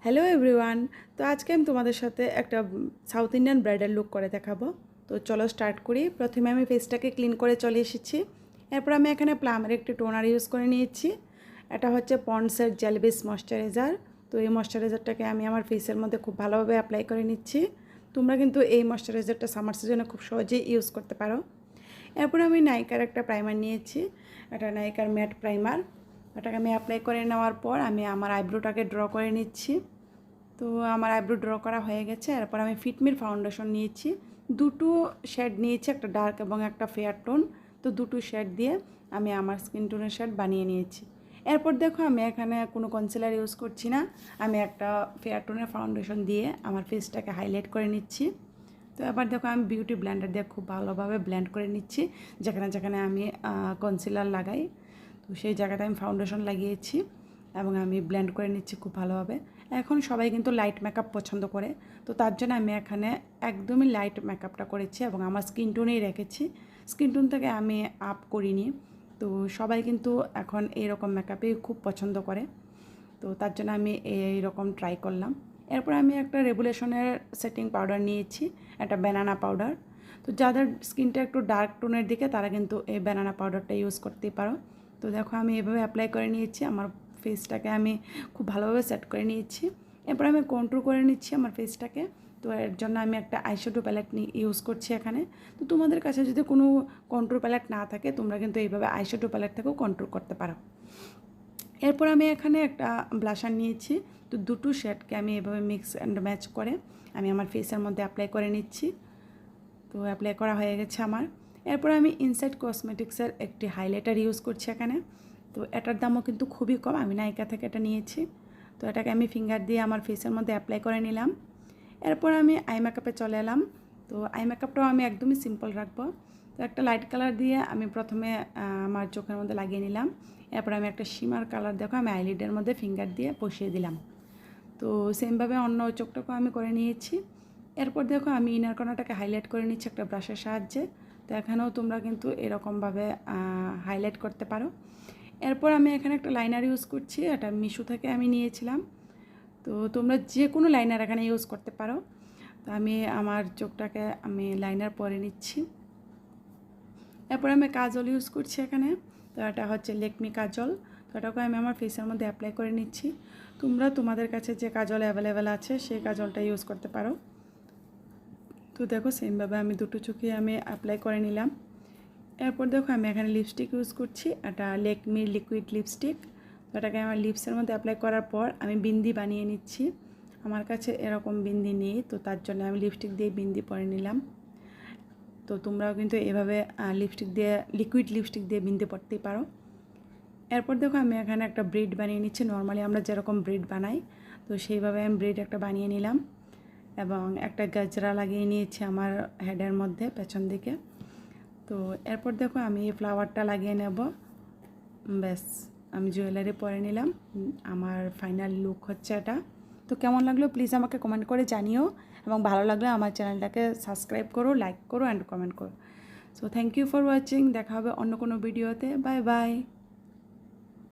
Hello everyone. তো আজকে আমি তোমাদের সাথে একটা সাউথ ইন্ডিয়ান ব্রাইডাল লুক করে দেখাবো। তো চলো স্টার্ট করি। প্রথমে আমি ফেসটাকে ক্লিন করে চলে এসেছি। এরপর আমি এখানে প্লামের একটি টোনার ইউজ করে নিয়েছি। এটা হচ্ছে পন্ডসের জেল বেস ময়শ্চারাইজার। তো এই ময়শ্চারাইজারটাকে আমি আমার ফেসের মধ্যে খুব ভালোভাবে অ্যাপ্লাই করে নিচ্ছি। তোমরা কিন্তু এই ময়শ্চারাইজারটা সামার সিজনে খুব সহজেই ইউজ করতে পারো। এরপর আমি নাইকার একটা প্রাইমার নিয়েছি। এটা নাইকার ম্যাট প্রাইমার। এটাকে আমি অ্যাপ্লাই করে নেওয়ার পর আমি আমার আইব্রোটাকে ড্র করে নিচ্ছি। তো আমার আইব্রো ড্র করা হয়ে গেছে। এরপর আমি ফিটমির ফাউন্ডেশন নিয়েছি, দুটো শেড নিয়েছি, একটা ডার্ক এবং একটা ফেয়ার টোন। তো দুটো শেড দিয়ে আমি আমার স্কিন টোনের শেড বানিয়ে নিয়েছি। এরপর দেখো আমি এখানে কোনো কনসিলার ইউজ করছি না, আমি একটা ফেয়ার টোনের ফাউন্ডেশন দিয়ে আমার ফেসটাকে হাইলাইট করে নিচ্ছি। তো এবার দেখো আমি বিউটি ব্লেন্ডার দিয়ে খুব ভালোভাবে ব্লেন্ড করে নিচ্ছি। যেখানে যেখানে আমি কনসিলার লাগাই তো সেই জায়গাটায় আমি ফাউন্ডেশন লাগিয়েছি এবং আমি ব্লেন্ড করে নিচ্ছি খুব ভালোভাবে। এখন সবাই কিন্তু লাইট মেকআপ পছন্দ করে, তো তার জন্য আমি এখানে একদমই লাইট মেকআপটা করেছি এবং আমার স্কিন টোনেই রেখেছি। স্কিন টোন থেকে আমি আপ করিনি। তো সবাই কিন্তু এখন এইরকম মেকআপই খুব পছন্দ করে, তো তার জন্য আমি এইরকম ট্রাই করলাম। এরপর আমি একটা রেগুলেশনের সেটিং পাউডার নিয়েছি, একটা ব্যানানা পাউডার। তো যাদের স্কিনটা একটু ডার্ক টোনের দিকে তারা কিন্তু এই ব্যানানা পাউডারটা ইউজ করতেই পারো। তো দেখো আমি এভাবে অ্যাপ্লাই করে নিয়েছি, আমার ফেসটাকে আমি খুব ভালোভাবে সেট করে নিয়েছি। এরপর আমি কন্ট্রোল করে নিচ্ছি আমার ফেসটাকে। তো এর জন্য আমি একটা আইশ্যাডো প্যালেট ইউজ করছি এখানে। তো তোমাদের কাছে যদি কোনো কন্ট্রোল প্যালেট না থাকে তোমরা কিন্তু এইভাবে আইশ্যাডো প্যালেট থেকেও কন্ট্রোল করতে পারো। এরপর আমি এখানে একটা ব্লাশার নিয়েছি। তো দুটো শেডকে আমি এভাবে মিক্স অ্যান্ড ম্যাচ করে আমি আমার ফেসের মধ্যে অ্যাপ্লাই করে নিচ্ছি। তো অ্যাপ্লাই করা হয়ে গেছে আমার। এরপর আমি ইনসাইড কসমেটিক্সের একটি হাইলাইটার ইউজ করছি এখানে। তো এটার দামও কিন্তু খুবই কম, আমি নাইকা থেকে এটা নিয়েছি। তো এটাকে আমি ফিঙ্গার দিয়ে আমার ফেসের মধ্যে অ্যাপ্লাই করে নিলাম। এরপর আমি আই মেকআপে চলে এলাম। তো আই মেকআপটাও আমি একদমই সিম্পল রাখবো। তো একটা লাইট কালার দিয়ে আমি প্রথমে আমার চোখের মধ্যে লাগিয়ে নিলাম। এরপর আমি একটা শিমার কালার দেখো আমি আইলিডের মধ্যে ফিঙ্গার দিয়ে বসিয়ে দিলাম। তো সেমভাবে অন্য চোখটাকেও আমি করে নিয়েছি। এরপর দেখো আমি ইনার কর্নারটাকে হাইলাইট করে নিচ্ছি একটা ব্রাশের সাহায্যে। তো এখানেও তোমরা কিন্তু এরকমভাবে হাইলাইট করতে পারো। এরপর আমি এখানে একটা লাইনার ইউজ করছি, এটা মিশো থেকে আমি নিয়েছিলাম। তো তোমরা যে কোনো লাইনার এখানে ইউজ করতে পারো। তো আমি আমার চোখটাকে আমি লাইনার পরে নিচ্ছি। এরপর আমি কাজল ইউজ করছি এখানে। তো এটা হচ্ছে লেকমি কাজল। তো এটাকে আমি আমার ফেসের মধ্যে অ্যাপ্লাই করে নিচ্ছি। তোমরা তোমাদের কাছে যে কাজল অ্যাভেলেবেল আছে সেই কাজলটা ইউজ করতে পারো। তো দেখো সেমভাবে আমি দুটো চোখে আমি অ্যাপ্লাই করে নিলাম। এরপর দেখো আমি এখানে লিপস্টিক ইউজ করছি, এটা লেকমির লিকুইড লিপস্টিক। তো এটাকে আমার লিপসের মধ্যে অ্যাপ্লাই করার পর আমি বিন্দি বানিয়ে নিচ্ছি। আমার কাছে এরকম বিন্দি নেই, তো তার জন্য আমি লিপস্টিক দিয়ে বিন্দি পরে নিলাম। তো তোমরাও কিন্তু এভাবে লিপস্টিক দিয়ে লিকুইড লিপস্টিক দিয়ে বিনতে পড়তেই পারো। এরপর দেখো আমি এখানে একটা ব্রেড বানিয়ে নিচ্ছি, নর্মালি আমরা যেরকম ব্রেড বানাই তো সেইভাবে আমি ব্রেড একটা বানিয়ে নিলাম এবং একটা গাজরা লাগিয়ে নিয়েছি আমার হেডের মধ্যে পেছন দিকে। তো এরপর দেখো আমি এই ফ্লাওয়ারটা লাগিয়ে নেব। ব্যাস আমি জুয়েলারি পরে নিলাম। আমার ফাইনাল লুক হচ্ছে এটা। তো কেমন লাগলো প্লিজ আমাকে কমেন্ট করে জানিও এবং ভালো লাগলে আমার চ্যানেলটাকে সাবস্ক্রাইব করো, লাইক করো অ্যান্ড কমেন্ট করো। So thank you for watching. দেখা হবে অন্য কোনো ভিডিওতে। Bye by.